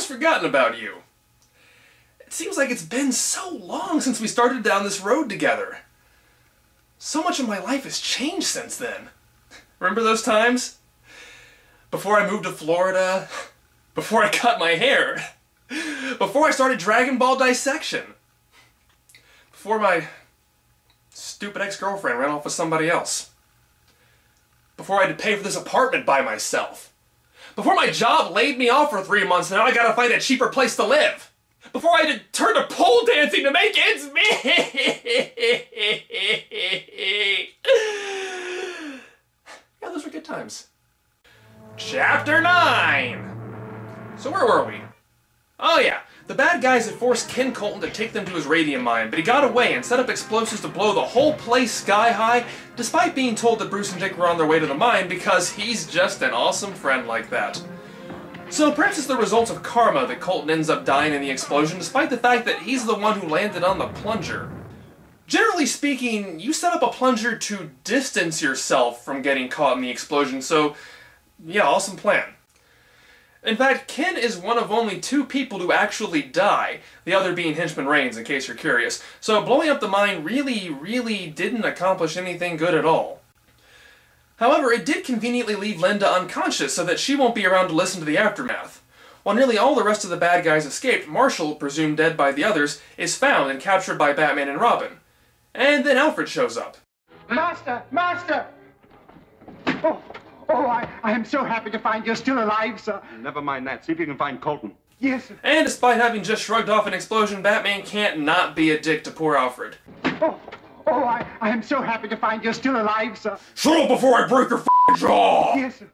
almost forgotten about you. It seems like it's been so long since we started down this road together. So much of my life has changed since then. Remember those times? Before I moved to Florida, before I cut my hair, before I started Dragon Ball dissection, before my stupid ex-girlfriend ran off with somebody else, before I had to pay for this apartment by myself, before my job laid me off for 3 months and now I gotta find a cheaper place to live, before I had to turn to pole dancing to make ends meet. Yeah, those were good times. Chapter 9! So where were we? Oh yeah, the bad guys had forced Ken Colton to take them to his radium mine, but he got away and set up explosives to blow the whole place sky high, despite being told that Bruce and Dick were on their way to the mine because he's just an awesome friend like that. So perhaps it's the result of karma that Colton ends up dying in the explosion, despite the fact that he's the one who landed on the plunger. Generally speaking, you set up a plunger to distance yourself from getting caught in the explosion, so yeah, awesome plan. In fact, Ken is one of only 2 people to actually die, the other being Henchman Raines, in case you're curious. So blowing up the mine really didn't accomplish anything good at all. However, it did conveniently leave Linda unconscious so that she won't be around to listen to the aftermath. While nearly all the rest of the bad guys escaped, Marshall, presumed dead by the others, is found and captured by Batman and Robin. And then Alfred shows up. Master! Master! Oh, I am so happy to find you're still alive, sir. Never mind that. See if you can find Colton. Yes, sir. And despite having just shrugged off an explosion, Batman can't not be a dick to poor Alfred. I am so happy to find you're still alive, sir. Shut up before I break your f***ing jaw! Yes, sir.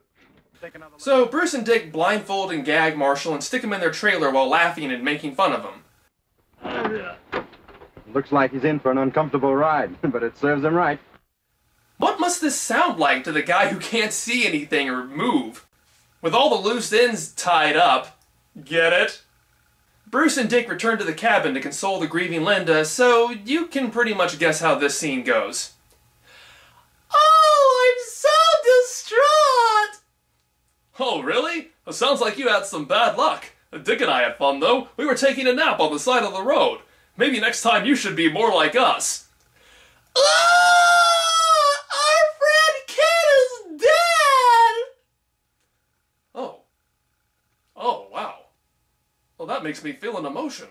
So Bruce and Dick blindfold and gag Marshall and stick him in their trailer while laughing and making fun of him. Looks like he's in for an uncomfortable ride, but it serves him right. What must this sound like to the guy who can't see anything or move? With all the loose ends tied up. Get it? Bruce and Dick return to the cabin to console the grieving Linda, so you can pretty much guess how this scene goes. Oh, I'm so distraught! Oh, really? It sounds like you had some bad luck. Dick and I had fun, though. We were taking a nap on the side of the road. Maybe next time you should be more like us. Well, that makes me feel an emotion.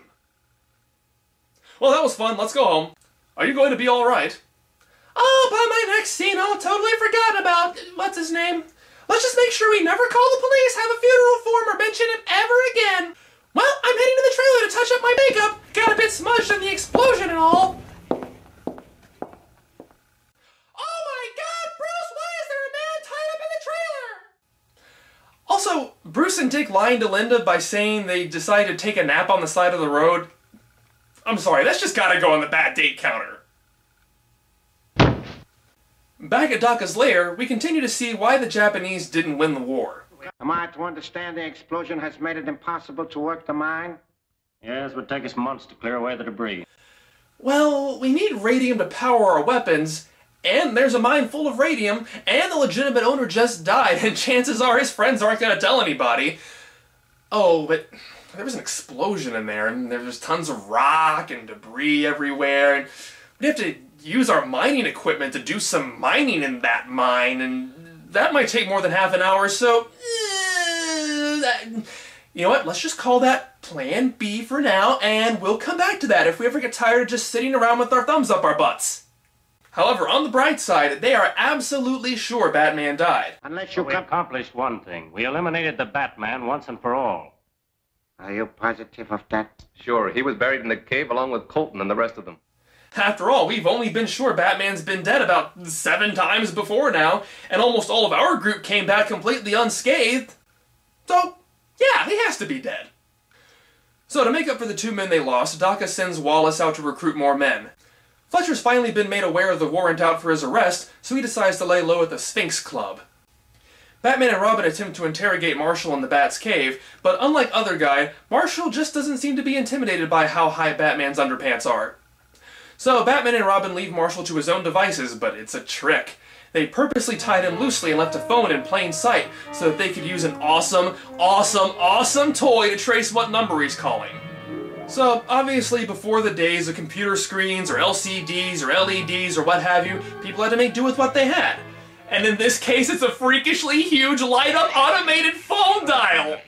Well, that was fun. Let's go home. Are you going to be alright? Oh, by my next scene, I'll totally forgot about... what's his name? Let's just make sure we never call the police, have a funeral form, or mention him ever again. Well, I'm heading to the trailer to touch up my makeup. Got a bit smudged in the explosion and all. Also, Bruce and Dick lying to Linda by saying they decided to take a nap on the side of the road. I'm sorry, that's just gotta go on the bad date counter. Back at Daka's lair, we continue to see why the Japanese didn't win the war. Am I to understand the explosion has made it impossible to work the mine? Yes, it would take us months to clear away the debris. Well, we need radium to power our weapons, and there's a mine full of radium, and the legitimate owner just died, and chances are his friends aren't going to tell anybody. Oh, but there was an explosion in there, and there was tons of rock and debris everywhere, and we'd have to use our mining equipment to do some mining in that mine, and that might take more than half an hour, so... you know what, let's just call that Plan B for now, and we'll come back to that if we ever get tired of just sitting around with our thumbs up our butts. However, on the bright side, they are absolutely sure Batman died. Unless you We accomplished one thing. We eliminated the Batman once and for all. Are you positive of that? Sure, he was buried in the cave along with Colton and the rest of them. After all, we've only been sure Batman's been dead about 7 times before now, and almost all of our group came back completely unscathed. So, yeah, he has to be dead. So to make up for the 2 men they lost, Daka sends Wallace out to recruit more men. Fletcher's finally been made aware of the warrant out for his arrest, so he decides to lay low at the Sphinx Club. Batman and Robin attempt to interrogate Marshall in the Bat's cave, but unlike other guy, Marshall just doesn't seem to be intimidated by how high Batman's underpants are. So Batman and Robin leave Marshall to his own devices, but it's a trick. They purposely tied him loosely and left a phone in plain sight so that they could use an awesome, awesome, awesome toy to trace what number he's calling. So, obviously, before the days of computer screens or LCDs or LEDs or what have you, people had to make do with what they had. And in this case, it's a freakishly huge light-up automated phone dial!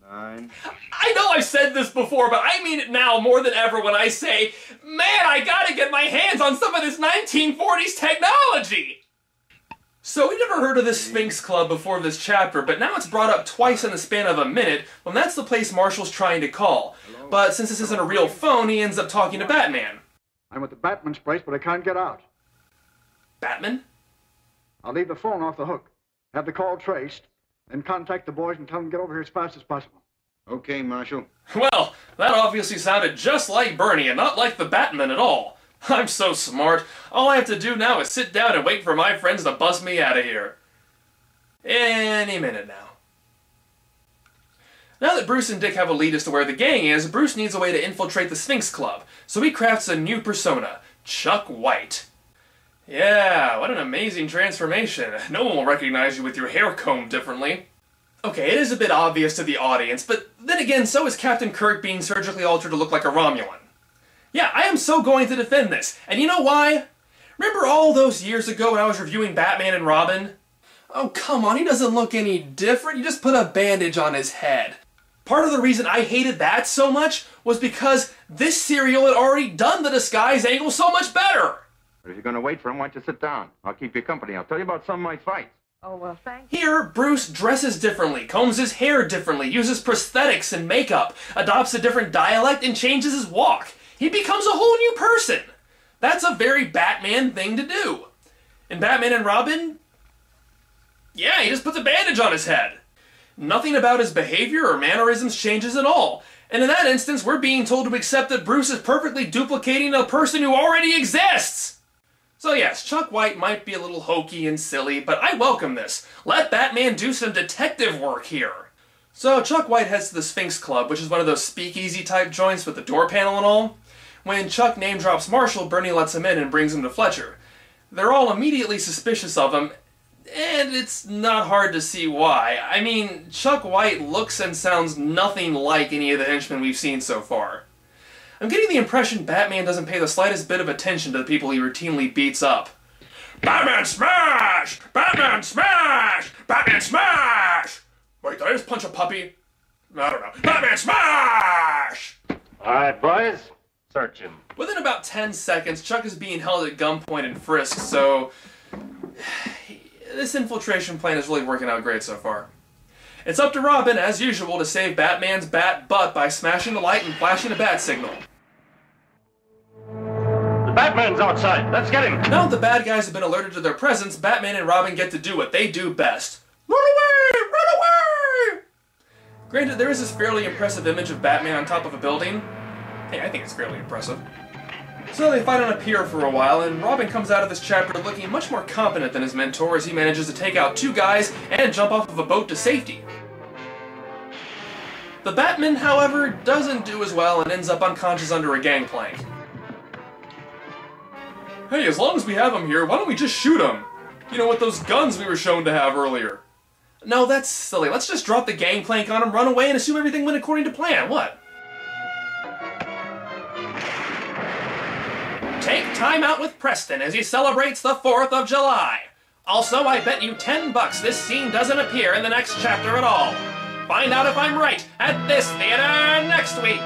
9. I know I've said this before, but I mean it now more than ever when I say, man, I gotta get my hands on some of this 1940s technology! So we never heard of this Sphinx Club before this chapter, but now it's brought up twice in the span of a minute when that's the place Marshall's trying to call. But since this isn't a real phone, he ends up talking to Batman. I'm at the Batman's place, but I can't get out. Batman? I'll leave the phone off the hook, have the call traced, then contact the boys and tell them to get over here as fast as possible. Okay, Marshal. Well, that obviously sounded just like Bernie and not like the Batman at all. I'm so smart. All I have to do now is sit down and wait for my friends to bust me out of here. Any minute now. Now that Bruce and Dick have a lead as to where the gang is, Bruce needs a way to infiltrate the Sphinx Club, so he crafts a new persona, Chuck White. Yeah, what an amazing transformation. No one will recognize you with your hair combed differently. Okay, it is a bit obvious to the audience, but then again, so is Captain Kirk being surgically altered to look like a Romulan. Yeah, I am so going to defend this, and you know why? Remember all those years ago when I was reviewing Batman and Robin? Oh, come on, he doesn't look any different. You just put a bandage on his head. Part of the reason I hated that so much was because this serial had already done the disguise angle so much better. But if you're going to wait for him, why don't you sit down? I'll keep you company. I'll tell you about some of my fights. Oh, well, thank you. Here, Bruce dresses differently, combs his hair differently, uses prosthetics and makeup, adopts a different dialect, and changes his walk. He becomes a whole new person. That's a very Batman thing to do. In Batman and Robin, yeah, he just puts a bandage on his head. Nothing about his behavior or mannerisms changes at all. And in that instance, we're being told to accept that Bruce is perfectly duplicating a person who already exists. So yes, Chuck White might be a little hokey and silly, but I welcome this. Let Batman do some detective work here. So Chuck White heads to the Sphinx Club, which is one of those speakeasy type joints with the door panel and all. When Chuck name drops Marshall, Bernie lets him in and brings him to Fletcher. They're all immediately suspicious of him, and it's not hard to see why. I mean, Chuck White looks and sounds nothing like any of the henchmen we've seen so far. I'm getting the impression Batman doesn't pay the slightest bit of attention to the people he routinely beats up. Batman smash! Batman smash! Batman smash! Wait, did I just punch a puppy? I don't know. Batman smash! All right, boys. Search him. Within about 10 seconds, Chuck is being held at gunpoint and frisked, so this infiltration plan is really working out great so far. It's up to Robin, as usual, to save Batman's bat butt by smashing the light and flashing a bat signal. The Batman's outside. Let's get him. Now that the bad guys have been alerted to their presence, Batman and Robin get to do what they do best. Run away! Run away! Granted, there is this fairly impressive image of Batman on top of a building. Hey, I think it's fairly impressive. So they fight on a pier for a while, and Robin comes out of this chapter looking much more competent than his mentor as he manages to take out 2 guys and jump off of a boat to safety. The Batman, however, doesn't do as well and ends up unconscious under a gangplank. Hey, as long as we have him here, why don't we just shoot him? You know, with those guns we were shown to have earlier. No, that's silly. Let's just drop the gangplank on him, run away, and assume everything went according to plan. What? Take time out with Preston as he celebrates the 4th of July. Also, I bet you $10 this scene doesn't appear in the next chapter at all. Find out if I'm right at this theater next week.